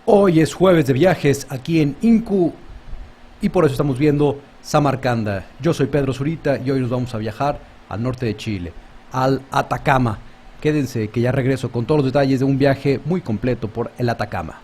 Hoy es jueves de viajes aquí en Incu y por eso estamos viendo Samarcanda. Yo soy Pedro Zurita y hoy nos vamos a viajar al norte de Chile, al Atacama. Quédense que ya regreso con todos los detalles de un viaje muy completo por el Atacama.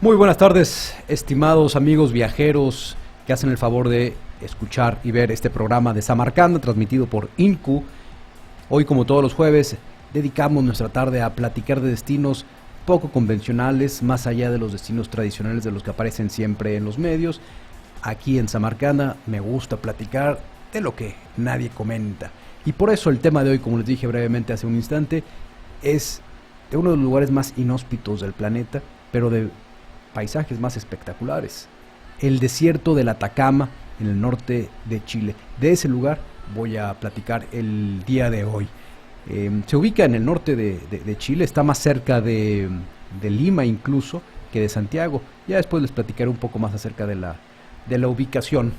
Muy buenas tardes, estimados amigos viajeros que hacen el favor de escuchar y ver este programa de Samarcanda transmitido por Incu. Hoy, como todos los jueves, dedicamos nuestra tarde a platicar de destinos poco convencionales, más allá de los destinos tradicionales de los que aparecen siempre en los medios. Aquí en Samarcanda me gusta platicar de lo que nadie comenta. Y por eso el tema de hoy, como les dije brevemente hace un instante, es de uno de los lugares más inhóspitos del planeta, pero de paisajes más espectaculares, el desierto del Atacama en el norte de Chile. De ese lugar voy a platicar el día de hoy. Se ubica en el norte de Chile, está más cerca de Lima incluso que de Santiago. Ya después les platicaré un poco más acerca de la ubicación.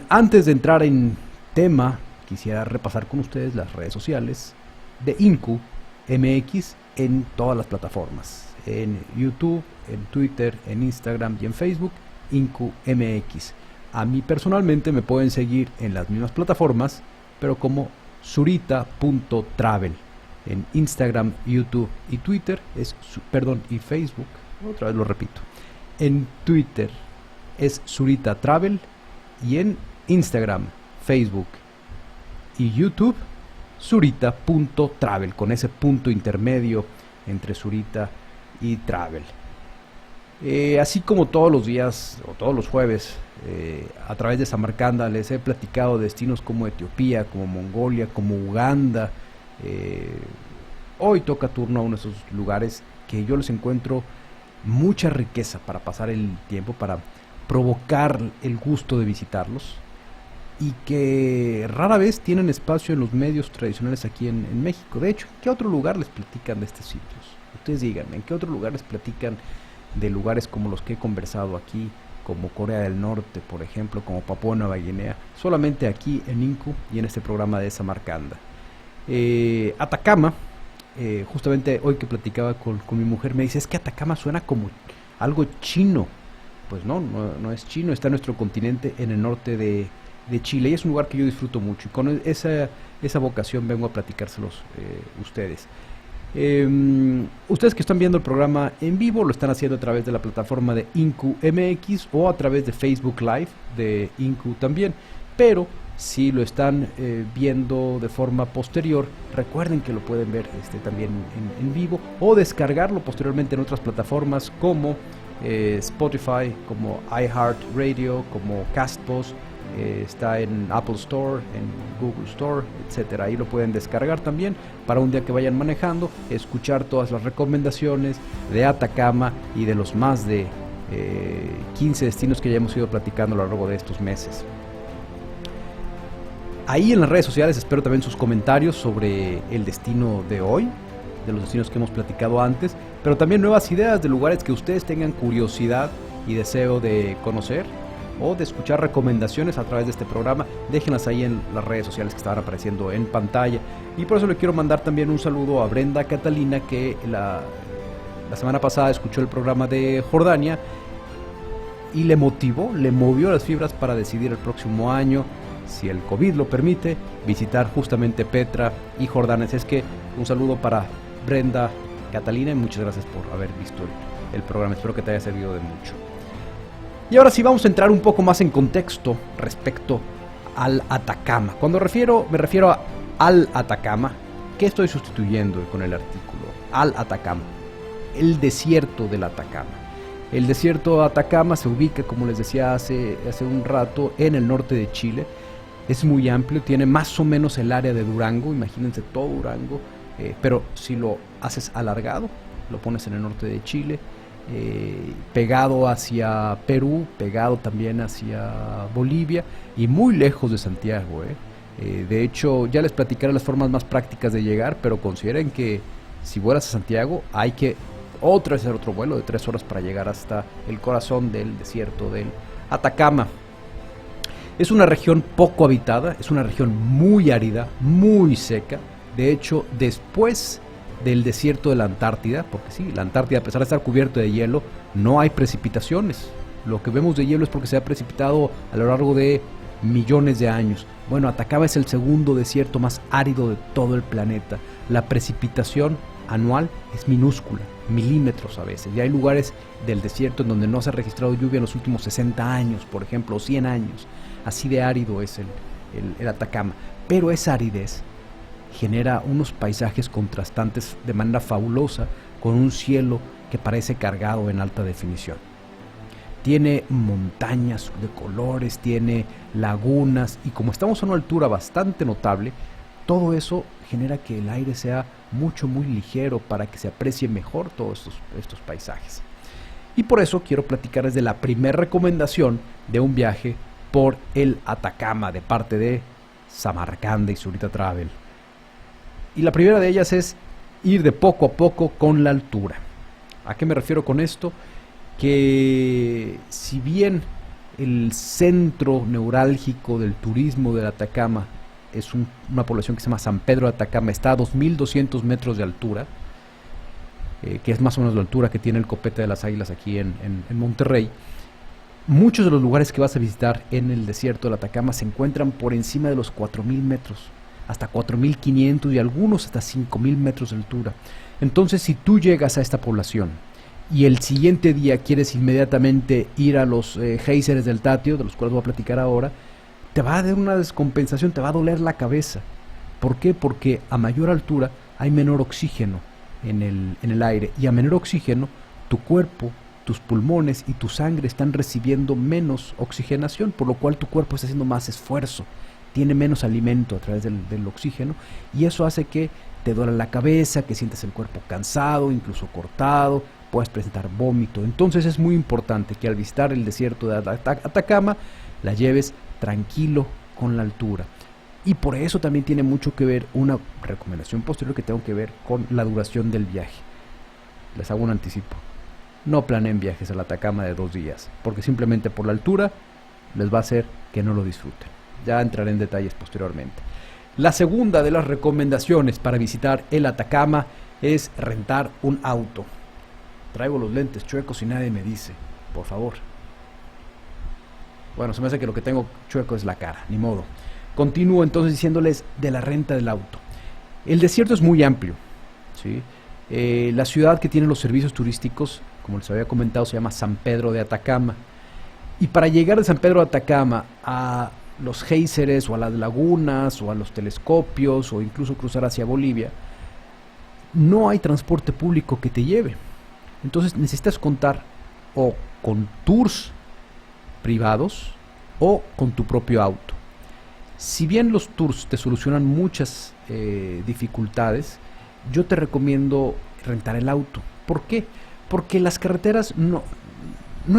Antes de entrar en tema, quisiera repasar con ustedes las redes sociales de Incu MX en todas las plataformas. En YouTube, en Twitter, en Instagram y en Facebook, Incu MX. A mí personalmente me pueden seguir en las mismas plataformas, pero como zurita.travel. En Instagram, YouTube y Twitter y Facebook, otra vez lo repito. En Twitter es Zurita Travel y en Instagram, Facebook y YouTube, zurita.travel, con ese punto intermedio entre Zurita y Travel. Así como todos los días o todos los jueves a través de Samarcanda les he platicado de destinos como Etiopía, como Mongolia, como Uganda. Hoy toca turno a uno de esos lugares que yo les encuentro mucha riqueza para pasar el tiempo, para provocar el gusto de visitarlos y que rara vez tienen espacio en los medios tradicionales aquí en México. De hecho, ¿en qué otro lugar les platican de estos sitios? Ustedes díganme, ¿en qué otro lugar les platican de lugares como los que he conversado aquí, como Corea del Norte, por ejemplo, como Papúa Nueva Guinea? Solamente aquí en Incu y en este programa de Samarcanda. Atacama, justamente hoy que platicaba con mi mujer, me dice, es que Atacama suena como algo chino. Pues no es chino, está en nuestro continente, en el norte de Chile, y es un lugar que yo disfruto mucho, y con esa vocación vengo a platicárselos ustedes. Ustedes que están viendo el programa en vivo lo están haciendo a través de la plataforma de Incu MX o a través de Facebook Live de Incu también, pero si lo están viendo de forma posterior, recuerden que lo pueden ver también en vivo o descargarlo posteriormente en otras plataformas como Spotify, como iHeartRadio, como Castbox. Está en Apple Store, en Google Store, etcétera. Ahí lo pueden descargar también para un día que vayan manejando, escuchar todas las recomendaciones de Atacama y de los más de 15 destinos que ya hemos ido platicando a lo largo de estos meses. Ahí en las redes sociales espero también sus comentarios sobre el destino de hoy, de los destinos que hemos platicado antes, pero también nuevas ideas de lugares que ustedes tengan curiosidad y deseo de conocer o de escuchar recomendaciones a través de este programa. Déjenlas ahí en las redes sociales que estaban apareciendo en pantalla. Y por eso le quiero mandar también un saludo a Brenda Catalina, que la semana pasada escuchó el programa de Jordania y le movió las fibras para decidir el próximo año, si el COVID lo permite, visitar justamente Petra y Jordania. Así es que un saludo para Brenda Catalina y muchas gracias por haber visto el programa. Espero que te haya servido de mucho. Y ahora sí vamos a entrar un poco más en contexto respecto al Atacama. Cuando me refiero al Atacama, ¿qué estoy sustituyendo con el artículo? Al Atacama, el desierto del Atacama. El desierto de Atacama se ubica, como les decía hace un rato, en el norte de Chile. Es muy amplio, tiene más o menos el área de Durango, imagínense todo Durango, pero si lo haces alargado, lo pones en el norte de Chile. pegado hacia Perú, pegado también hacia Bolivia y muy lejos de Santiago. De hecho, ya les platicaré las formas más prácticas de llegar, pero consideren que si vuelas a Santiago hay que hacer otro vuelo de 3 horas para llegar hasta el corazón del desierto del Atacama. Es una región poco habitada, es una región muy árida, muy seca. De hecho, después del desierto de la Antártida, porque sí, la Antártida, a pesar de estar cubierto de hielo, no hay precipitaciones. Lo que vemos de hielo es porque se ha precipitado a lo largo de millones de años. Bueno, Atacama es el segundo desierto más árido de todo el planeta. La precipitación anual es minúscula, milímetros a veces. Y hay lugares del desierto en donde no se ha registrado lluvia en los últimos 60 años, por ejemplo, o 100 años. Así de árido es el Atacama. Pero esa aridez genera unos paisajes contrastantes de manera fabulosa, con un cielo que parece cargado en alta definición. Tiene montañas de colores, tiene lagunas, y como estamos a una altura bastante notable, todo eso genera que el aire sea muy ligero para que se aprecie mejor todos estos paisajes. Y por eso quiero platicarles de la primera recomendación de un viaje por el Atacama de parte de Samarcanda y Zurita Travel. Y la primera de ellas es ir de poco a poco con la altura. ¿A qué me refiero con esto? Que si bien el centro neurálgico del turismo del Atacama es una población que se llama San Pedro de Atacama, está a 2.200 metros de altura, que es más o menos la altura que tiene el Copete de las Águilas aquí en Monterrey. Muchos de los lugares que vas a visitar en el desierto del Atacama se encuentran por encima de los 4.000 metros, hasta 4.500 y algunos hasta 5.000 metros de altura. Entonces, si tú llegas a esta población y el siguiente día quieres inmediatamente ir a los géiseres del Tatio, de los cuales voy a platicar ahora, te va a dar una descompensación, te va a doler la cabeza. ¿Por qué? Porque a mayor altura hay menor oxígeno en el aire, y a menor oxígeno tu cuerpo, tus pulmones y tu sangre están recibiendo menos oxigenación, por lo cual tu cuerpo está haciendo más esfuerzo, tiene menos alimento a través del oxígeno, y eso hace que te duela la cabeza, que sientes el cuerpo cansado, incluso cortado, puedes presentar vómito. Entonces es muy importante que al visitar el desierto de Atacama la lleves tranquilo con la altura. Y por eso también tiene mucho que ver una recomendación posterior que tengo que ver con la duración del viaje. Les hago un anticipo: no planeen viajes al Atacama de 2 días, porque simplemente por la altura les va a hacer que no lo disfruten. Ya entraré en detalles posteriormente. La segunda de las recomendaciones para visitar el Atacama es rentar un auto. Traigo los lentes chuecos y nadie me dice, por favor. Bueno, se me hace que lo que tengo chueco es la cara, ni modo. Continúo entonces diciéndoles de la renta del auto. El desierto es muy amplio, ¿sí? La ciudad que tiene los servicios turísticos, como les había comentado, se llama San Pedro de Atacama. Y para llegar de San Pedro de Atacama a los géiseres o a las lagunas o a los telescopios o incluso cruzar hacia Bolivia, no hay transporte público que te lleve. Entonces necesitas contar o con tours privados o con tu propio auto. Si bien los tours te solucionan muchas dificultades, yo te recomiendo rentar el auto. ¿Por qué? Porque las carreteras no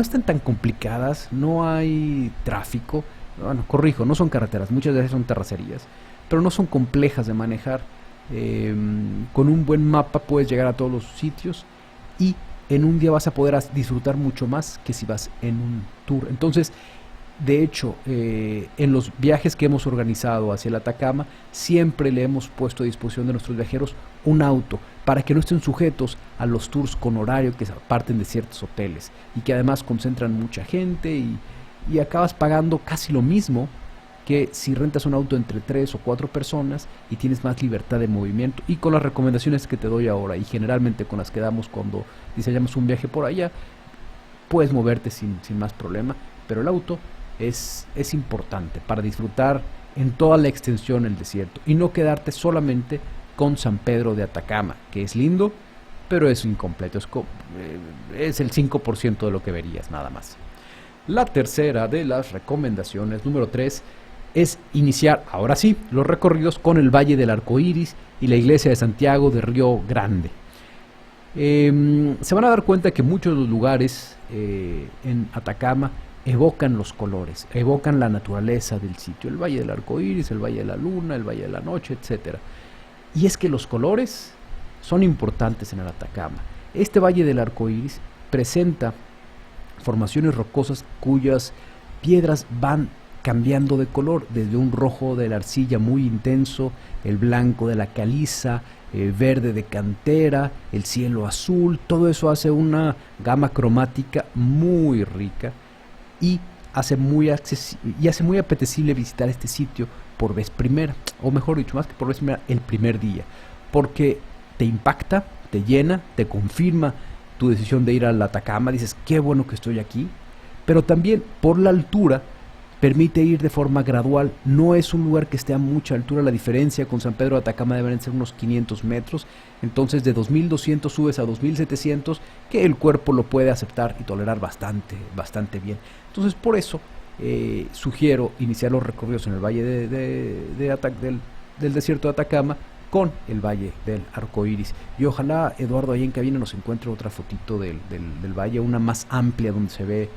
están tan complicadas, no hay tráfico. Bueno, corrijo, no son carreteras, muchas veces son terracerías, pero no son complejas de manejar. Con un buen mapa puedes llegar a todos los sitios y en un día vas a poder disfrutar mucho más que si vas en un tour. Entonces, de hecho, en los viajes que hemos organizado hacia el Atacama, siempre le hemos puesto a disposición de nuestros viajeros un auto para que no estén sujetos a los tours con horario que parten de ciertos hoteles y que además concentran mucha gente y acabas pagando casi lo mismo que si rentas un auto entre 3 o 4 personas y tienes más libertad de movimiento. Y con las recomendaciones que te doy ahora y generalmente con las que damos cuando diseñamos un viaje por allá, puedes moverte sin más problema, pero el auto es importante para disfrutar en toda la extensión del desierto y no quedarte solamente con San Pedro de Atacama, que es lindo, pero es incompleto, es el 5% de lo que verías nada más. La tercera de las recomendaciones, número 3, es iniciar, ahora sí, los recorridos con el Valle del Arco Iris y la iglesia de Santiago de Río Grande. Se van a dar cuenta que muchos de los lugares en Atacama evocan los colores, evocan la naturaleza del sitio, el Valle del Arco Iris, el Valle de la Luna, el Valle de la Noche, etcétera. Y es que los colores son importantes en el Atacama. Este Valle del Arco Iris presenta formaciones rocosas cuyas piedras van cambiando de color, desde un rojo de la arcilla muy intenso, el blanco de la caliza, verde de cantera, el cielo azul. Todo eso hace una gama cromática muy rica y hace muy apetecible visitar este sitio por vez primera, o mejor dicho, más que por vez primera, el primer día, porque te impacta, te llena, te confirma tu decisión de ir al Atacama. Dices, qué bueno que estoy aquí, pero también por la altura permite ir de forma gradual. No es un lugar que esté a mucha altura. La diferencia con San Pedro de Atacama deben ser unos 500 metros. Entonces de 2200 subes a 2700, que el cuerpo lo puede aceptar y tolerar bastante bien. Entonces por eso sugiero iniciar los recorridos en el valle del desierto de Atacama con el Valle del Arco Iris. Y ojalá, Eduardo, ahí en cabina nos encuentre otra fotito del valle, una más amplia, donde se ve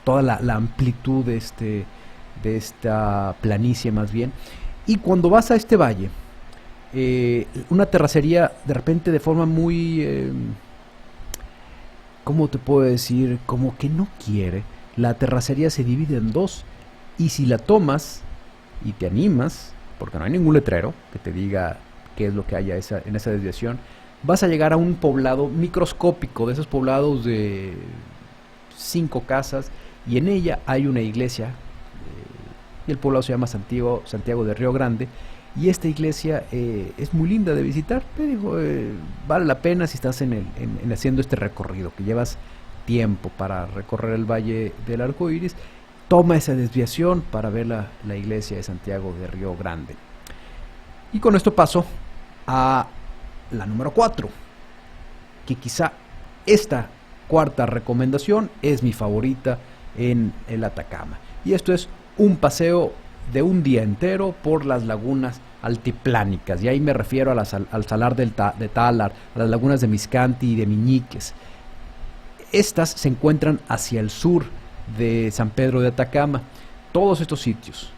toda la amplitud de esta planicie más bien. Y cuando vas a este valle, una terracería de repente de forma muy, ¿cómo te puedo decir? Como que no quiere. La terracería se divide en dos, y si la tomas y te animas, porque no hay ningún letrero que te diga qué es lo que hay en esa desviación, vas a llegar a un poblado microscópico, de esos poblados de 5 casas, y en ella hay una iglesia, y el poblado se llama Santiago de Río Grande, y esta iglesia es muy linda de visitar. Te digo, vale la pena si estás en haciendo este recorrido, que llevas tiempo para recorrer el Valle del Arco Iris. Toma esa desviación para ver la iglesia de Santiago de Río Grande. Y con esto paso a la número 4, que quizá esta cuarta recomendación es mi favorita en el Atacama. Y esto es un paseo de un día entero por las lagunas altiplánicas. Y ahí me refiero al salar de Talar, a las lagunas de Miscanti y de Miñiques. Estas se encuentran hacia el sur de San Pedro de Atacama. Todos estos sitios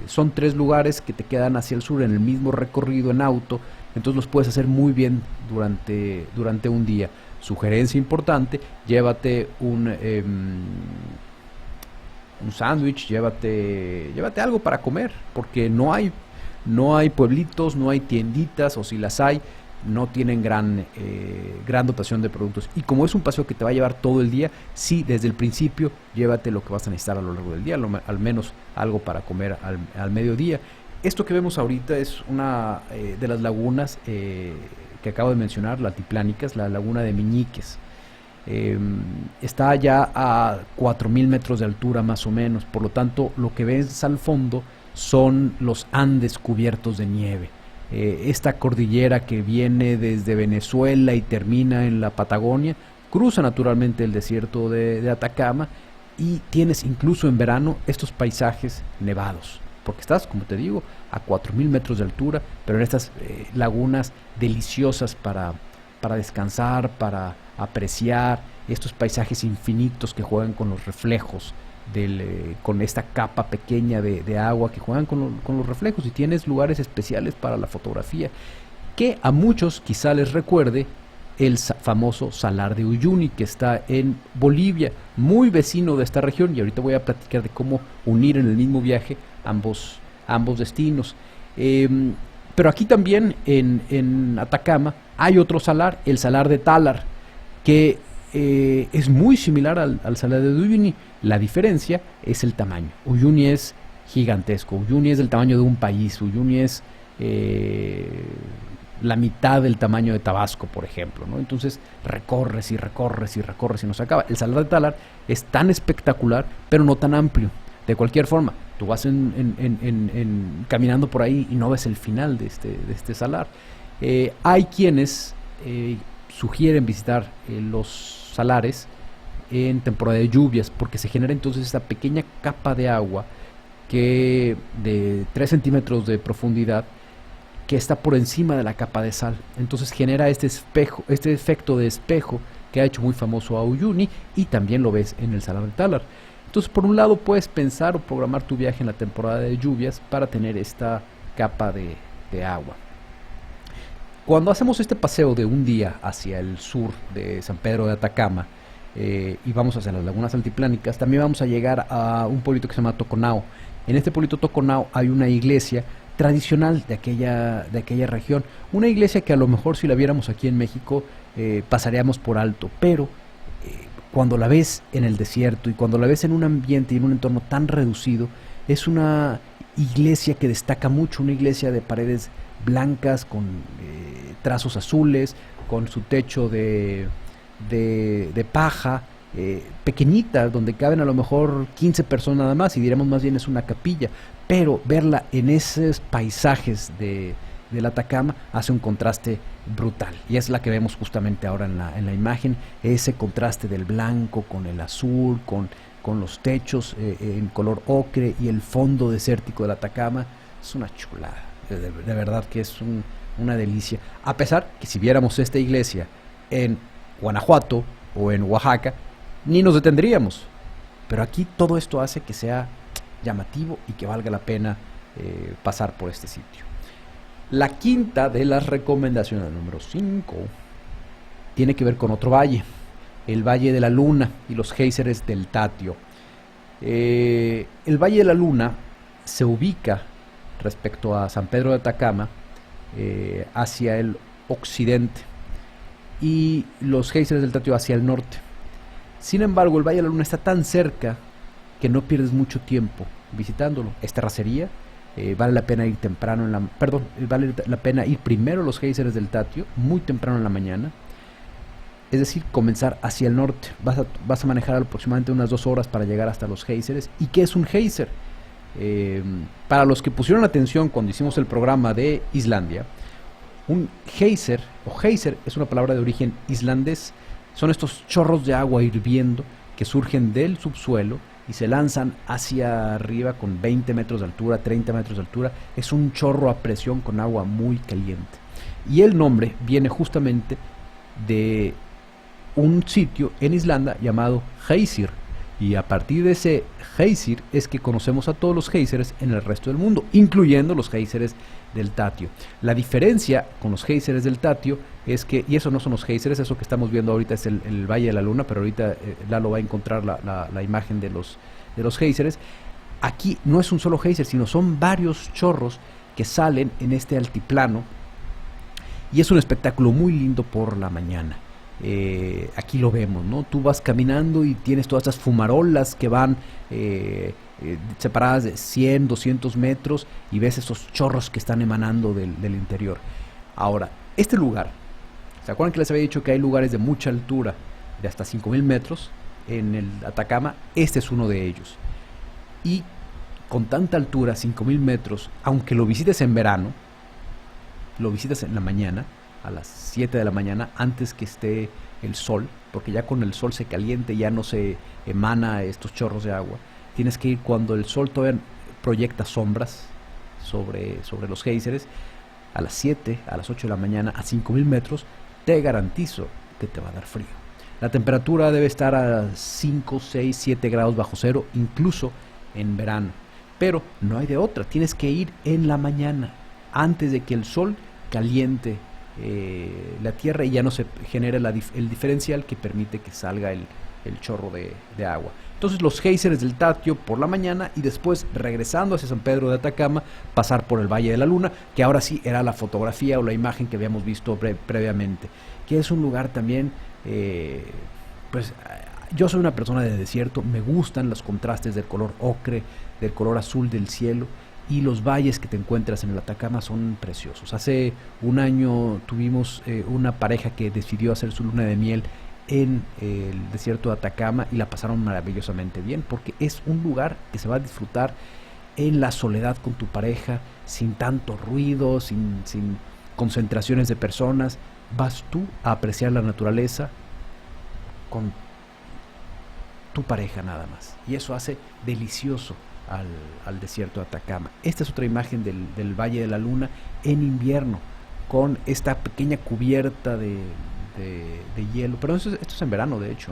son 3 lugares que te quedan hacia el sur en el mismo recorrido en auto, entonces los puedes hacer muy bien durante un día. Sugerencia importante: llévate un sándwich, llévate algo para comer, porque no hay pueblitos, no hay tienditas, o si las hay, no tienen gran dotación de productos. Y como es un paseo que te va a llevar todo el día, sí, desde el principio llévate lo que vas a necesitar a lo largo del día, al menos algo para comer al mediodía. Esto que vemos ahorita es una de las lagunas que acabo de mencionar, la altiplánicas, la laguna de Miñiques. Está ya a 4000 metros de altura más o menos, por lo tanto lo que ves al fondo son los Andes cubiertos de nieve. Esta cordillera que viene desde Venezuela y termina en la Patagonia, cruza naturalmente el desierto de Atacama, y tienes incluso en verano estos paisajes nevados, porque estás, como te digo, a 4000 metros de altura, pero en estas lagunas deliciosas para descansar, para apreciar estos paisajes infinitos que juegan con los reflejos, con esta capa pequeña de agua, que juegan con los reflejos, y tienes lugares especiales para la fotografía, que a muchos quizá les recuerde el famoso Salar de Uyuni, que está en Bolivia, muy vecino de esta región, y ahorita voy a platicar de cómo unir en el mismo viaje ambos destinos. Pero aquí también en Atacama hay otro salar, el Salar de Talar, que es muy similar al Salar de Uyuni. La diferencia es el tamaño. Uyuni es gigantesco, Uyuni es del tamaño de un país, Uyuni es la mitad del tamaño de Tabasco, por ejemplo, ¿no? Entonces recorres y no se acaba. El Salar de Talar es tan espectacular, pero no tan amplio. De cualquier forma, tú vas caminando por ahí y no ves el final de este salar. Hay quienes sugieren visitar los salares en temporada de lluvias, porque se genera entonces esta pequeña capa de agua que de 3 centímetros de profundidad, que está por encima de la capa de sal. Entonces genera este efecto de espejo que ha hecho muy famoso a Uyuni, y también lo ves en el Salar de Talar. Entonces, por un lado, puedes pensar o programar tu viaje en la temporada de lluvias para tener esta capa de agua. Cuando hacemos este paseo de un día hacia el sur de San Pedro de Atacama y vamos hacia las lagunas altiplánicas, también vamos a llegar a un pueblito que se llama Toconao. En este pueblito Toconao hay una iglesia tradicional de aquella región, una iglesia que a lo mejor si la viéramos aquí en México pasaríamos por alto, pero cuando la ves en el desierto y cuando la ves en un ambiente y en un entorno tan reducido, es una iglesia que destaca mucho, una iglesia de paredes blancas con trazos azules, con su techo de paja, pequeñita, donde caben a lo mejor 15 personas nada más, y diremos más bien es una capilla, pero verla en esos paisajes del Atacama hace un contraste brutal, y es la que vemos justamente ahora en la imagen, ese contraste del blanco con el azul, con los techos en color ocre y el fondo desértico del Atacama. Es una chulada, de verdad que es una delicia, a pesar que si viéramos esta iglesia en Guanajuato o en Oaxaca, ni nos detendríamos, pero aquí todo esto hace que sea llamativo y que valga la pena pasar por este sitio. La quinta de las recomendaciones, número 5, tiene que ver con otro valle, el Valle de la Luna y los géiseres del Tatio. El Valle de la Luna se ubica respecto a San Pedro de Atacama hacia el occidente y los géiseres del Tatio hacia el norte. Sin embargo, el Valle de la Luna está tan cerca que no pierdes mucho tiempo visitándolo. Es terracería, vale la pena ir temprano vale la pena ir primero a los géiseres del Tatio, muy temprano en la mañana. Es decir, comenzar hacia el norte. Vas a manejar aproximadamente unas 2 horas para llegar hasta los géiseres. ¿Y qué es un géiser? Para los que pusieron atención cuando hicimos el programa de Islandia, un geyser o geyser es una palabra de origen islandés. Son estos chorros de agua hirviendo que surgen del subsuelo y se lanzan hacia arriba con 20 metros de altura, 30 metros de altura. Es un chorro a presión con agua muy caliente. Y el nombre viene justamente de un sitio en Islanda llamado Geysir. Y a partir de ese Geysir es que conocemos a todos los géiseres en el resto del mundo, incluyendo los géiseres del Tatio. La diferencia con los géiseres del Tatio es que, y eso no son los géiseres, eso que estamos viendo ahorita es el Valle de la Luna, pero ahorita Lalo va a encontrar la imagen de los géiseres. Aquí no es un solo géiser, sino son varios chorros que salen en este altiplano, y es un espectáculo muy lindo por la mañana. Aquí lo vemos, ¿no? Tú vas caminando y tienes todas estas fumarolas que van separadas de 100, 200 metros, y ves esos chorros que están emanando del interior. Ahora, este lugar, ¿se acuerdan que les había dicho que hay lugares de mucha altura, de hasta 5000 metros en el Atacama? Este es uno de ellos. Y con tanta altura, 5000 metros, aunque lo visites en verano, lo visitas en la mañana, a las 7 de la mañana, antes que esté el sol, porque ya con el sol se caliente, ya no se emana estos chorros de agua. Tienes que ir cuando el sol todavía proyecta sombras sobre los géiseres, a las 7, a las 8 de la mañana, a 5000 metros, te garantizo que te va a dar frío. La temperatura debe estar a 5, 6, 7 grados bajo cero, incluso en verano. Pero no hay de otra, tienes que ir en la mañana, antes de que el sol caliente la tierra y ya no se genera el diferencial que permite que salga el chorro de agua. Entonces los géiseres del Tatio por la mañana, y después regresando hacia San Pedro de Atacama, pasar por el Valle de la Luna, que ahora sí era la fotografía o la imagen que habíamos visto previamente, que es un lugar también, pues yo soy una persona de desierto, me gustan los contrastes del color ocre, del color azul del cielo, y los valles que te encuentras en el Atacama son preciosos. Hace un año tuvimos una pareja que decidió hacer su luna de miel en el desierto de Atacama y la pasaron maravillosamente bien, porque es un lugar que se va a disfrutar en la soledad con tu pareja, sin tanto ruido, sin concentraciones de personas. Vas tú a apreciar la naturaleza con tu pareja nada más. Y eso hace delicioso al desierto de Atacama. Esta es otra imagen del Valle de la Luna en invierno, con esta pequeña cubierta de hielo. Pero esto es en verano, de hecho.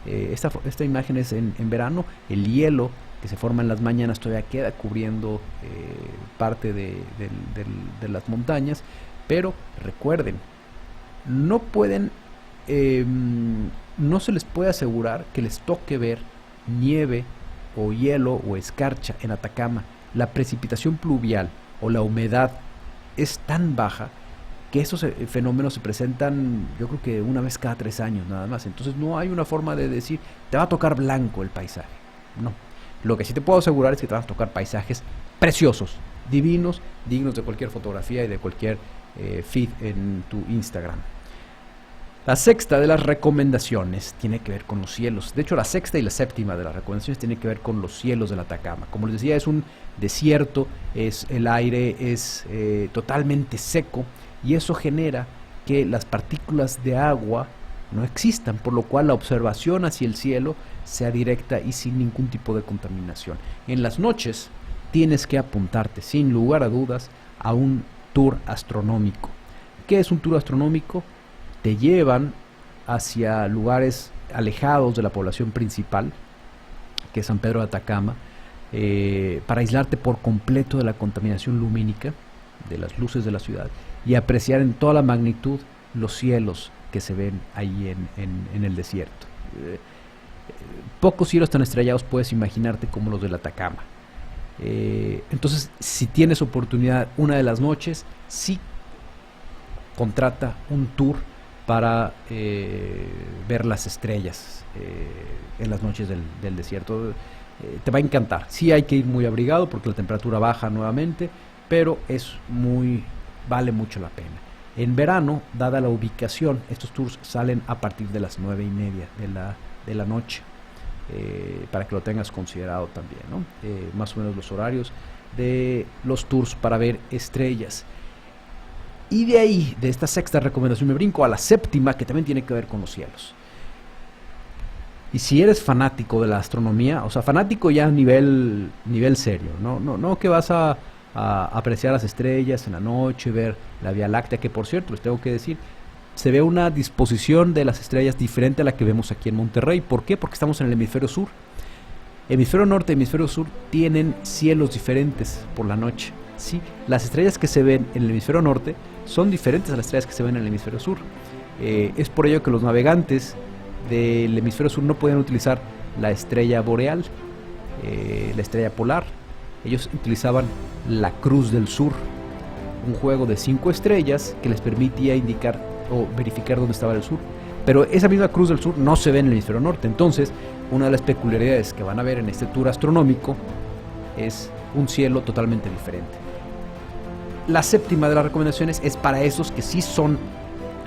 Esta imagen es en verano. El hielo que se forma en las mañanas todavía queda cubriendo parte de las montañas. Pero recuerden, no pueden, no se les puede asegurar que les toque ver nieve o hielo o escarcha en Atacama. La precipitación pluvial o la humedad es tan baja que esos fenómenos se presentan, yo creo que una vez cada 3 años nada más. Entonces no hay una forma de decir, te va a tocar blanco el paisaje. No. Lo que sí te puedo asegurar es que te van a tocar paisajes preciosos, divinos, dignos de cualquier fotografía y de cualquier feed en tu Instagram. La sexta de las recomendaciones tiene que ver con los cielos. De hecho, la sexta y la séptima de las recomendaciones tienen que ver con los cielos del Atacama. Como les decía, es un desierto, el aire es totalmente seco, y eso genera que las partículas de agua no existan, por lo cual la observación hacia el cielo sea directa y sin ningún tipo de contaminación. En las noches tienes que apuntarte, sin lugar a dudas, a un tour astronómico. ¿Qué es un tour astronómico? Te llevan hacia lugares alejados de la población principal, que es San Pedro de Atacama, para aislarte por completo de la contaminación lumínica, de las luces de la ciudad, y apreciar en toda la magnitud los cielos que se ven ahí en el desierto. Pocos cielos tan estrellados puedes imaginarte como los del Atacama. Entonces, si tienes oportunidad una de las noches, sí contrata un tour para ver las estrellas en las noches del desierto. Te va a encantar. Sí hay que ir muy abrigado porque la temperatura baja nuevamente, pero vale mucho la pena. En verano, dada la ubicación, estos tours salen a partir de las 9:30 de la noche, para que lo tengas considerado también, ¿no? Más o menos los horarios de los tours para ver estrellas. Y de ahí, de esta sexta recomendación, me brinco a la séptima, que también tiene que ver con los cielos. Y si eres fanático de la astronomía, o sea, fanático ya a nivel serio, no que vas a apreciar las estrellas en la noche, ver la Vía Láctea, que por cierto, les tengo que decir, se ve una disposición de las estrellas diferente a la que vemos aquí en Monterrey. ¿Por qué? Porque estamos en el hemisferio sur. Hemisferio norte y hemisferio sur tienen cielos diferentes por la noche. Sí, las estrellas que se ven en el hemisferio norte son diferentes a las estrellas que se ven en el hemisferio sur. Es por ello que los navegantes del hemisferio sur no pueden utilizar la estrella boreal, la estrella polar. Ellos utilizaban la Cruz del Sur, un juego de 5 estrellas que les permitía indicar o verificar dónde estaba el sur. Pero esa misma Cruz del Sur no se ve en el hemisferio norte. Entonces, una de las peculiaridades que van a ver en este tour astronómico es un cielo totalmente diferente. La séptima de las recomendaciones es para esos que sí son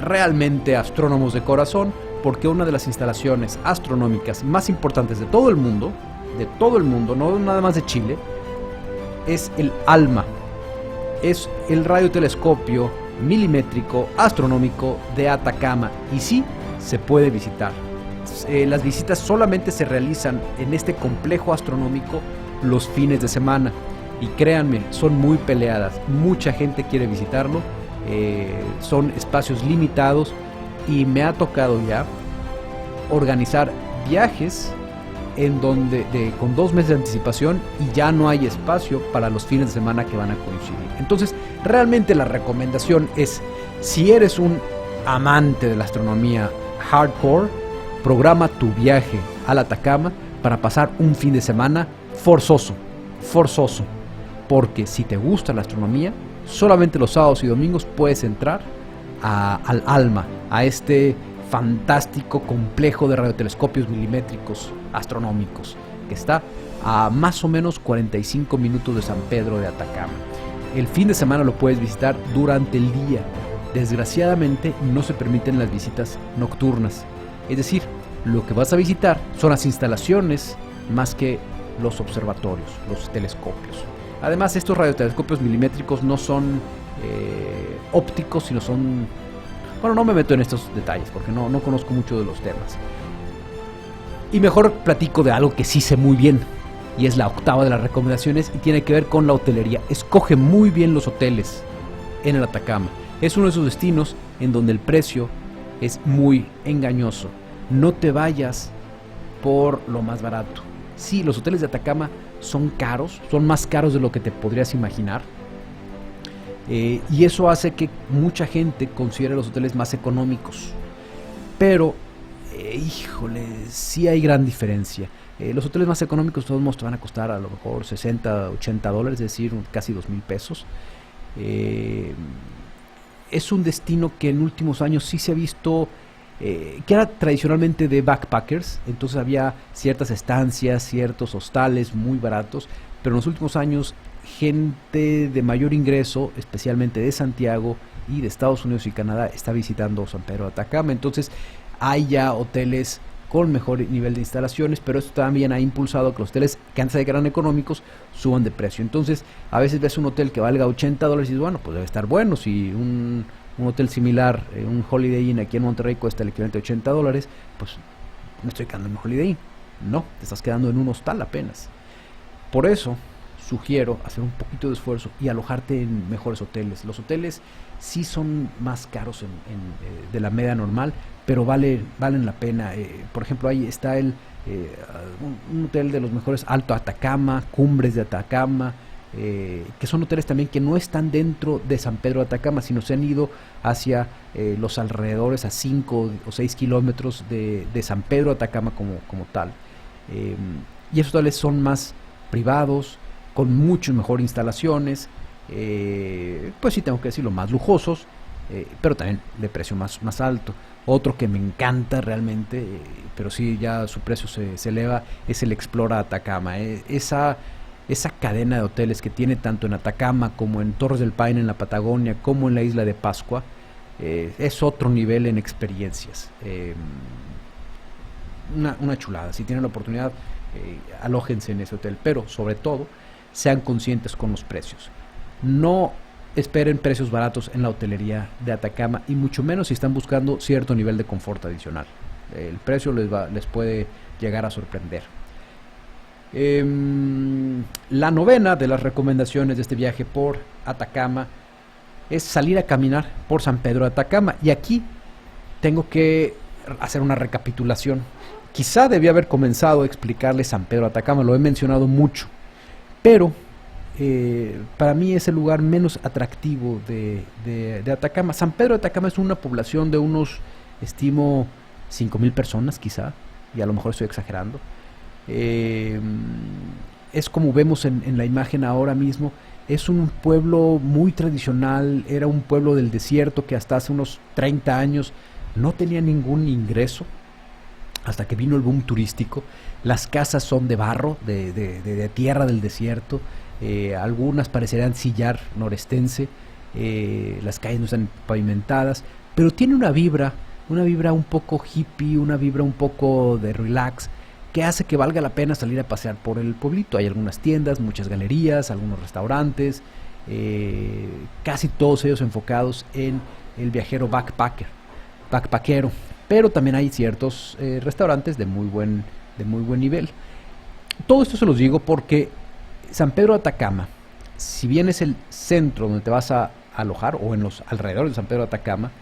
realmente astrónomos de corazón, porque una de las instalaciones astronómicas más importantes de todo el mundo, no nada más de Chile, es el ALMA. Es el radiotelescopio milimétrico astronómico de Atacama, y sí se puede visitar. Las visitas solamente se realizan en este complejo astronómico los fines de semana, y créanme, son muy peleadas, mucha gente quiere visitarlo, son espacios limitados, y me ha tocado ya organizar viajes en donde con 2 meses de anticipación, y ya no hay espacio para los fines de semana que van a coincidir. Entonces, realmente la recomendación es, si eres un amante de la astronomía hardcore, programa tu viaje al Atacama para pasar un fin de semana forzoso, porque si te gusta la astronomía, solamente los sábados y domingos puedes entrar al ALMA, a este fantástico complejo de radiotelescopios milimétricos astronómicos, que está a más o menos 45 minutos de San Pedro de Atacama. El fin de semana lo puedes visitar durante el día. Desgraciadamente no se permiten las visitas nocturnas, es decir, lo que vas a visitar son las instalaciones más que los observatorios, los telescopios. Además, estos radiotelescopios milimétricos no son ópticos, sino son... Bueno, no me meto en estos detalles porque no conozco mucho de los temas. Y mejor platico de algo que sí sé muy bien, y es la octava de las recomendaciones y tiene que ver con la hotelería. Escoge muy bien los hoteles en el Atacama. Es uno de esos destinos en donde el precio es muy engañoso. No te vayas por lo más barato. Sí, los hoteles de Atacama son caros, son más caros de lo que te podrías imaginar. Y eso hace que mucha gente considere los hoteles más económicos. Pero, híjole, sí hay gran diferencia. Los hoteles más económicos todos modos te van a costar a lo mejor 60, 80 dólares, es decir, casi 2,000 pesos. Es un destino que en últimos años sí se ha visto, que era tradicionalmente de backpackers, entonces había ciertas estancias, ciertos hostales muy baratos, pero en los últimos años gente de mayor ingreso, especialmente de Santiago y de Estados Unidos y Canadá, está visitando San Pedro de Atacama. Entonces hay ya hoteles con mejor nivel de instalaciones, pero esto también ha impulsado que los hoteles que antes eran económicos suban de precio. Entonces a veces ves un hotel que valga 80 dólares y dices, bueno, pues debe estar bueno. Si un hotel similar, un Holiday Inn aquí en Monterrey cuesta el equivalente a 80 dólares, pues me estoy quedando en un Holiday Inn. No, te estás quedando en un hostal apenas. Por eso sugiero hacer un poquito de esfuerzo y alojarte en mejores hoteles. Los hoteles sí son más caros de la media normal, pero valen la pena. Por ejemplo, ahí está un hotel de los mejores, Alto Atacama, Cumbres de Atacama, que son hoteles también que no están dentro de San Pedro de Atacama, sino se han ido hacia los alrededores, a 5 o 6 kilómetros de San Pedro de Atacama como tal. Y esos hoteles son más privados, con mucho mejor instalaciones, pues sí tengo que decirlo, más lujosos, pero también de precio más alto. Otro que me encanta realmente, pero sí ya su precio se eleva, es el Explora Atacama. Esa cadena de hoteles que tiene tanto en Atacama como en Torres del Paine en la Patagonia, como en la isla de Pascua, es otro nivel en experiencias. Una chulada. Si tienen la oportunidad, alójense en ese hotel, pero sobre todo sean conscientes con los precios. No esperen precios baratos en la hotelería de Atacama, y mucho menos si están buscando cierto nivel de confort adicional. El precio les puede llegar a sorprender. La novena de las recomendaciones de este viaje por Atacama es salir a caminar por San Pedro de Atacama. Y aquí tengo que hacer una recapitulación. Quizá debía haber comenzado a explicarles San Pedro de Atacama, lo he mencionado mucho, pero para mí es el lugar menos atractivo de Atacama. San Pedro de Atacama es una población de unos, estimo, 5,000 personas quizá, y a lo mejor estoy exagerando. Es como vemos en la imagen ahora mismo, es un pueblo muy tradicional, era un pueblo del desierto que hasta hace unos 30 años no tenía ningún ingreso, hasta que vino el boom turístico. Las casas son de barro, de tierra del desierto, algunas parecerán sillar norestense, las calles no están pavimentadas, pero tiene una vibra un poco hippie, una vibra un poco de relax, que hace que valga la pena salir a pasear por el pueblito. Hay algunas tiendas, muchas galerías, algunos restaurantes, casi todos ellos enfocados en el viajero backpackero, pero también hay ciertos restaurantes de muy buen nivel. Todo esto se los digo porque San Pedro de Atacama, si bien es el centro donde te vas a alojar, o en los alrededores de San Pedro de Atacama,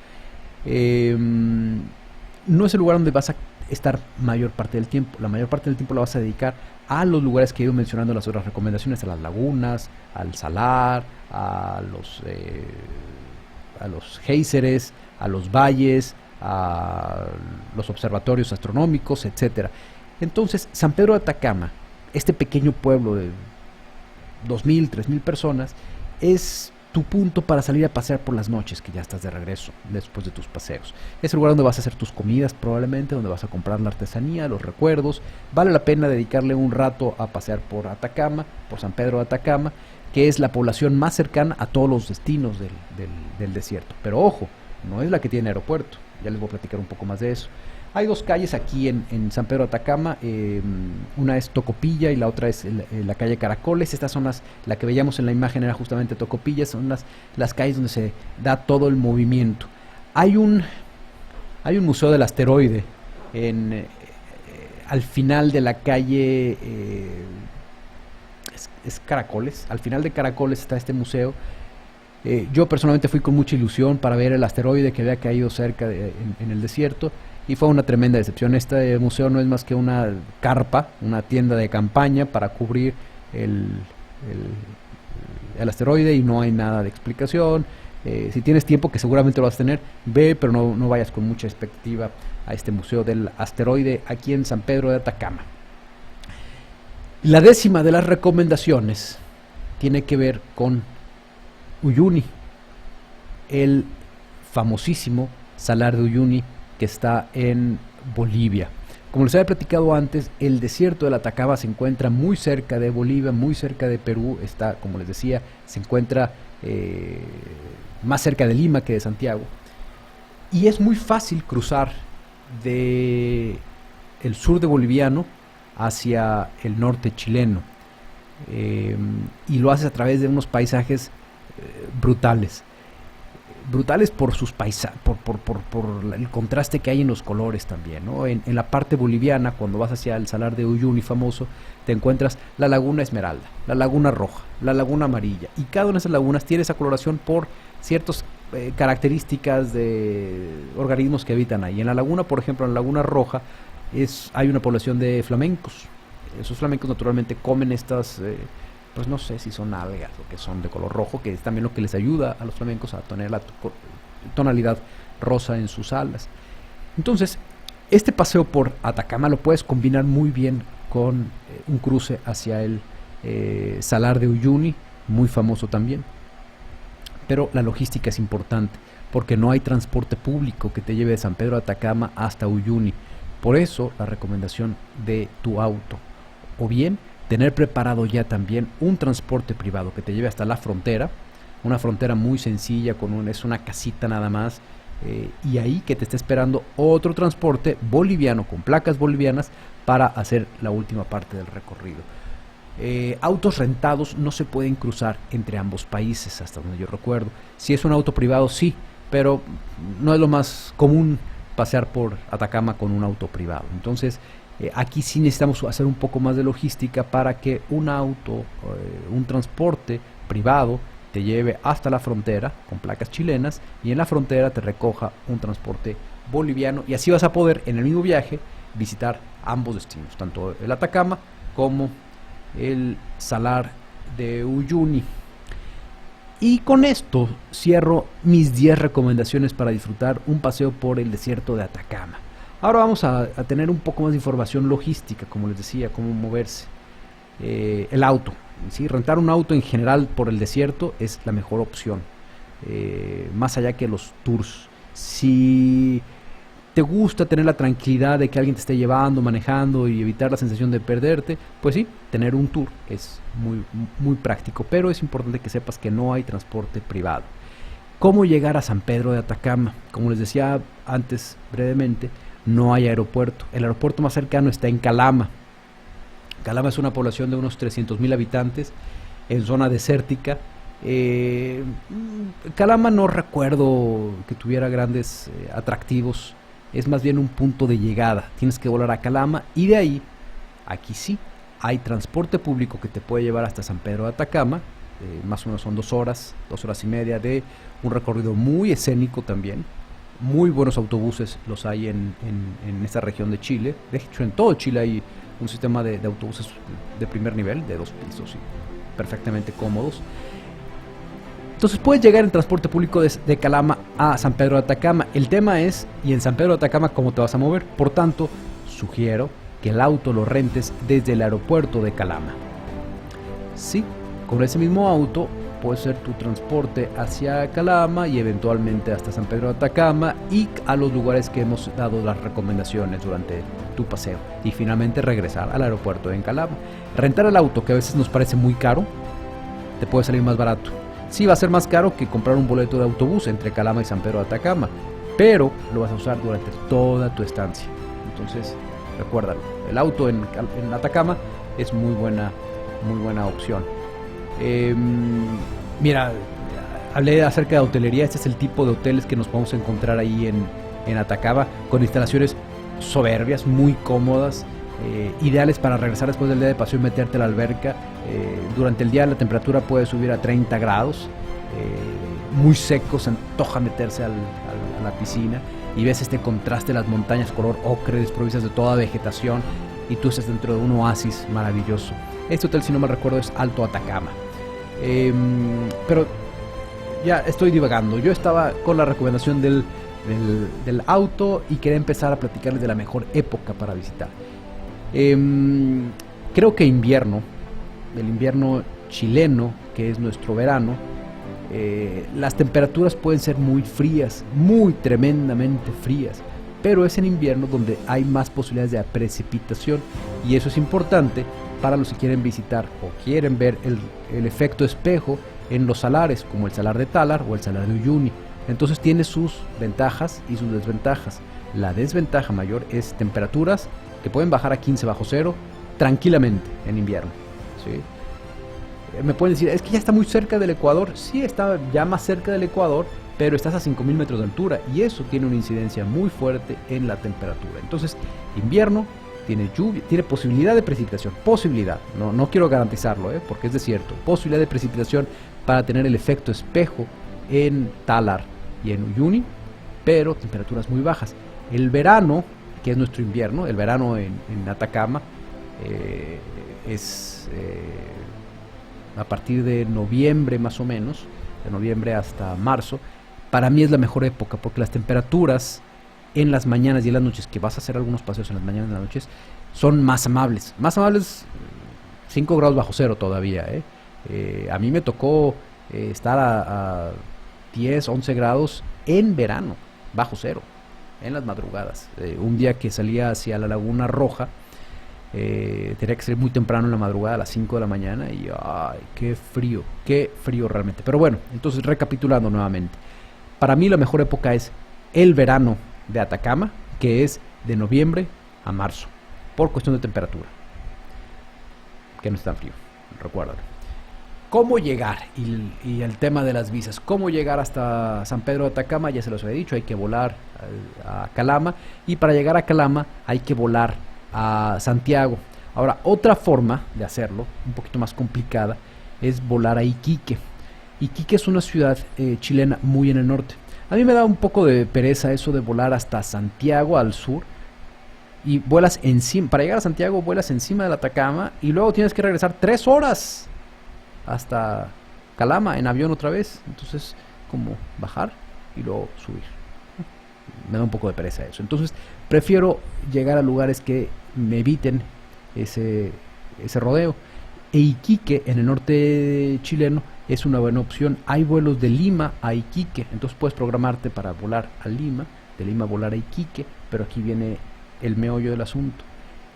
no es el lugar donde vas a estar mayor parte del tiempo. La mayor parte del tiempo la vas a dedicar a los lugares que he ido mencionando en las otras recomendaciones, a las lagunas, al salar, a los géiseres, a los valles, a los observatorios astronómicos, etcétera. Entonces, San Pedro de Atacama, este pequeño pueblo de 2,000, 3,000 personas, es tu punto para salir a pasear por las noches, que ya estás de regreso después de tus paseos. Es el lugar donde vas a hacer tus comidas probablemente, donde vas a comprar la artesanía, los recuerdos. Vale la pena dedicarle un rato a pasear por Atacama, por San Pedro de Atacama, que es la población más cercana a todos los destinos del desierto. Pero ojo, no es la que tiene aeropuerto, ya les voy a platicar un poco más de eso. Hay dos calles aquí en San Pedro de Atacama, una es Tocopilla y la otra es la calle Caracoles. Estas son la que veíamos en la imagen era justamente Tocopilla, son las calles donde se da todo el movimiento. Hay un museo del asteroide al final de la calle, es Caracoles, al final de Caracoles está este museo. Yo personalmente fui con mucha ilusión para ver el asteroide que había caído cerca en el desierto, y fue una tremenda decepción. Este museo no es más que una carpa, una tienda de campaña para cubrir el asteroide, y no hay nada de explicación. Si tienes tiempo, que seguramente lo vas a tener, ve, pero no vayas con mucha expectativa a este museo del asteroide aquí en San Pedro de Atacama. La 10ª de las recomendaciones tiene que ver con Uyuni, el famosísimo Salar de Uyuni que está en Bolivia. Como les había platicado antes, el desierto del Atacama se encuentra muy cerca de Bolivia, muy cerca de Perú. Está, como les decía, se encuentra más cerca de Lima que de Santiago. Y es muy fácil cruzar de el sur de boliviano hacia el norte chileno. Y lo haces a través de unos paisajes brutales. Brutales por sus paisajes, por el contraste que hay en los colores también, ¿no? En la parte boliviana, cuando vas hacia el Salar de Uyuni famoso, te encuentras la laguna esmeralda, la laguna roja, la laguna amarilla, y cada una de esas lagunas tiene esa coloración por ciertas características de organismos que habitan ahí. En la laguna, por ejemplo, en la laguna roja hay una población de flamencos. Esos flamencos naturalmente comen estas pues no sé si son algas o que son de color rojo, que es también lo que les ayuda a los flamencos a tener la tonalidad rosa en sus alas. Entonces, este paseo por Atacama lo puedes combinar muy bien con un cruce hacia el Salar de Uyuni, muy famoso también. Pero la logística es importante, porque no hay transporte público que te lleve de San Pedro de Atacama hasta Uyuni. Por eso la recomendación de tu auto, o bien tener preparado ya también un transporte privado que te lleve hasta la frontera, una frontera muy sencilla, es una casita nada más, y ahí que te esté esperando otro transporte boliviano con placas bolivianas para hacer la última parte del recorrido. Autos rentados no se pueden cruzar entre ambos países, hasta donde yo recuerdo. Si es un auto privado, sí, pero no es lo más común pasear por Atacama con un auto privado. Entonces, aquí sí necesitamos hacer un poco más de logística para que un auto, un transporte privado te lleve hasta la frontera con placas chilenas, y en la frontera te recoja un transporte boliviano, y así vas a poder en el mismo viaje visitar ambos destinos, tanto el Atacama como el Salar de Uyuni. Y con esto cierro mis 10 recomendaciones para disfrutar un paseo por el desierto de Atacama. Ahora vamos a tener un poco más de información logística, como les decía, cómo moverse. El auto, ¿sí? Rentar un auto en general por el desierto es la mejor opción, más allá que los tours. Si te gusta tener la tranquilidad de que alguien te esté llevando, manejando, y evitar la sensación de perderte, pues sí, tener un tour es muy práctico, pero es importante que sepas que no hay transporte privado. ¿Cómo llegar a San Pedro de Atacama? Como les decía antes brevemente, no hay aeropuerto. El aeropuerto más cercano está en Calama. Calama es una población de unos 300,000 habitantes en zona desértica. Calama no recuerdo que tuviera grandes atractivos, es más bien un punto de llegada. Tienes que volar a Calama, y de ahí, aquí sí, hay transporte público que te puede llevar hasta San Pedro de Atacama. Más o menos son 2 horas y media de un recorrido muy escénico también. Muy buenos autobuses los hay en esta región de Chile. De hecho, en todo Chile hay un sistema de autobuses de primer nivel, de 2 pisos, y perfectamente cómodos. Entonces puedes llegar en transporte público de Calama a San Pedro de Atacama. El tema es, y en San Pedro de Atacama, ¿cómo te vas a mover? Por tanto, sugiero que el auto lo rentes desde el aeropuerto de Calama. Sí, con ese mismo auto puede ser tu transporte hacia Calama y eventualmente hasta San Pedro de Atacama y a los lugares que hemos dado las recomendaciones durante tu paseo, y finalmente regresar al aeropuerto en Calama. Rentar el auto, que a veces nos parece muy caro, te puede salir más barato. Sí, va a ser más caro que comprar un boleto de autobús entre Calama y San Pedro de Atacama, pero lo vas a usar durante toda tu estancia. Entonces, recuérdalo, el auto en Atacama es muy buena opción. Mira, hablé acerca de hotelería. Este es el tipo de hoteles que nos podemos encontrar ahí en Atacama, con instalaciones soberbias, muy cómodas, ideales para regresar después del día de paseo y meterte a la alberca. Durante el día la temperatura puede subir a 30 grados, muy seco, se antoja meterse a la piscina y ves este contraste de las montañas color ocre desprovistas de toda vegetación y tú estás dentro de un oasis maravilloso. Este hotel, si no me recuerdo, es Alto Atacama. Pero ya estoy divagando. Yo estaba con la recomendación del auto y quería empezar a platicarles de la mejor época para visitar. Creo que el invierno chileno, que es nuestro verano, las temperaturas pueden ser muy frías, muy tremendamente frías, pero es en invierno donde hay más posibilidades de precipitación y eso es importante para los que quieren visitar o quieren ver el efecto espejo en los salares, como el salar de Talar o el salar de Uyuni. Entonces tiene sus ventajas y sus desventajas. La desventaja mayor es temperaturas que pueden bajar a 15 bajo cero tranquilamente en invierno, ¿sí? Me pueden decir, es que ya está muy cerca del Ecuador. Sí, está ya más cerca del Ecuador, pero estás a 5000 metros de altura y eso tiene una incidencia muy fuerte en la temperatura. Entonces, invierno tiene lluvia, tiene posibilidad de precipitación, no quiero garantizarlo, porque es desierto, posibilidad de precipitación para tener el efecto espejo en Talar y en Uyuni, pero temperaturas muy bajas. El verano, que es nuestro invierno, el verano en Atacama, es a partir de noviembre más o menos, de noviembre hasta marzo. Para mí es la mejor época porque las temperaturas en las mañanas y en las noches, que vas a hacer algunos paseos en las mañanas y en las noches, son más amables, 5 grados bajo cero todavía. A mí me tocó estar a 10, 11 grados en verano, bajo cero, en las madrugadas. Un día que salía hacia la Laguna Roja, tenía que ser muy temprano en la madrugada, a las 5 de la mañana, y ¡ay, qué frío realmente! Pero bueno, entonces recapitulando nuevamente, para mí la mejor época es el verano de Atacama, que es de noviembre a marzo, por cuestión de temperatura, que no es tan frío, recuérdalo. ¿Cómo llegar? Y el tema de las visas. ¿Cómo llegar hasta San Pedro de Atacama? Ya se los había dicho, hay que volar a Calama, y para llegar a Calama hay que volar a Santiago. Ahora, otra forma de hacerlo, un poquito más complicada, es volar a Iquique. Iquique es una ciudad chilena muy en el norte. A mí me da un poco de pereza eso de volar hasta Santiago al sur y vuelas encima. Para llegar a Santiago vuelas encima del Atacama y luego tienes que regresar 3 horas hasta Calama en avión otra vez. Entonces, como bajar y luego subir. Me da un poco de pereza eso. Entonces, prefiero llegar a lugares que me eviten ese rodeo. E Iquique, en el norte chileno, es una buena opción. Hay vuelos de Lima a Iquique, entonces puedes programarte para volar a Lima, de Lima volar a Iquique, pero aquí viene el meollo del asunto.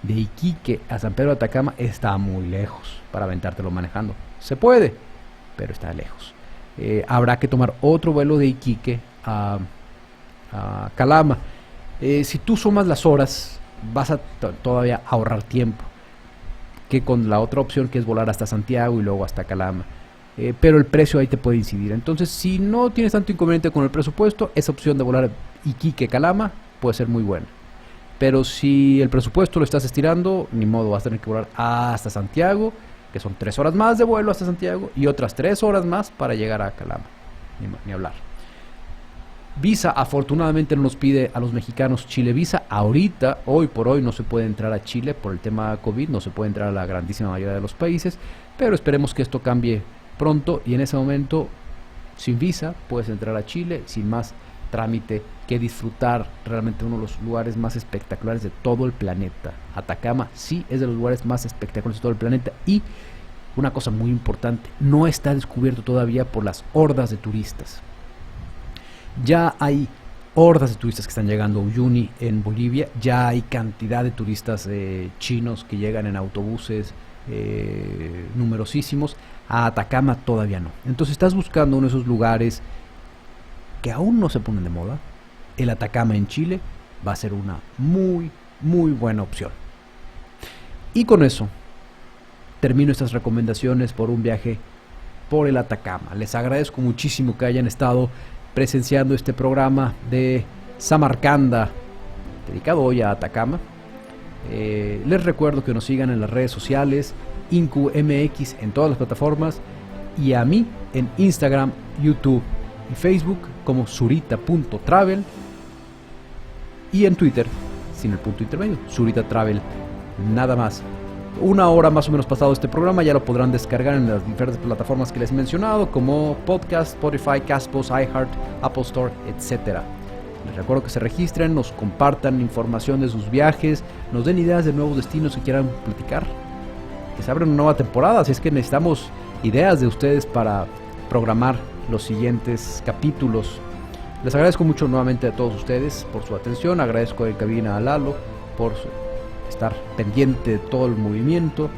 De Iquique a San Pedro de Atacama está muy lejos para aventártelo manejando. Se puede, pero está lejos. Habrá que tomar otro vuelo de Iquique a Calama. Si tú sumas las horas, vas a todavía ahorrar tiempo que con la otra opción, que es volar hasta Santiago y luego hasta Calama. Pero el precio ahí te puede incidir. Entonces, si no tienes tanto inconveniente con el presupuesto, esa opción de volar Iquique-Calama puede ser muy buena. Pero si el presupuesto lo estás estirando, ni modo, vas a tener que volar hasta Santiago, que son 3 horas más de vuelo hasta Santiago y otras 3 horas más para llegar a Calama. Ni hablar. Visa, afortunadamente no nos pide a los mexicanos Chile Visa. Ahorita, hoy por hoy, no se puede entrar a Chile por el tema COVID, no se puede entrar a la grandísima mayoría de los países, pero esperemos que esto cambie pronto y en ese momento, sin visa, puedes entrar a Chile sin más trámite que disfrutar realmente uno de los lugares más espectaculares de todo el planeta. Atacama sí es de los lugares más espectaculares de todo el planeta y una cosa muy importante, no está descubierto todavía por las hordas de turistas. Ya hay hordas de turistas que están llegando a Uyuni en Bolivia, ya hay cantidad de turistas chinos que llegan en autobuses numerosísimos. A Atacama todavía no. Entonces estás buscando uno de esos lugares que aún no se ponen de moda. El Atacama en Chile va a ser una muy buena opción. Y con eso termino estas recomendaciones por un viaje por el Atacama. Les agradezco muchísimo que hayan estado presenciando este programa de Samarcanda dedicado hoy a Atacama. Les recuerdo que nos sigan en las redes sociales, IncuMX en todas las plataformas, y a mí en Instagram, YouTube y Facebook como zurita.travel, y en Twitter sin el punto intermedio, Zurita Travel, nada más. 1 hora más o menos pasado este programa, ya lo podrán descargar en las diferentes plataformas que les he mencionado, como Podcast, Spotify, Castbox, iHeart, Apple Store, etc. Les recuerdo que se registren, nos compartan información de sus viajes, nos den ideas de nuevos destinos que quieran platicar, que se abre una nueva temporada, así es que necesitamos ideas de ustedes para programar los siguientes capítulos. Les agradezco mucho nuevamente a todos ustedes por su atención, agradezco en cabina a Lalo por estar pendiente de todo el movimiento,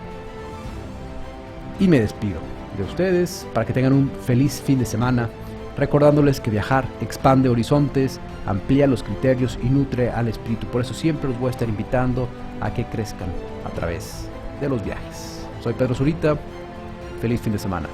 y me despido de ustedes para que tengan un feliz fin de semana, recordándoles que viajar expande horizontes, amplía los criterios y nutre al espíritu. Por eso siempre los voy a estar invitando a que crezcan a través de los viajes. Soy Pedro Zurita, feliz fin de semana.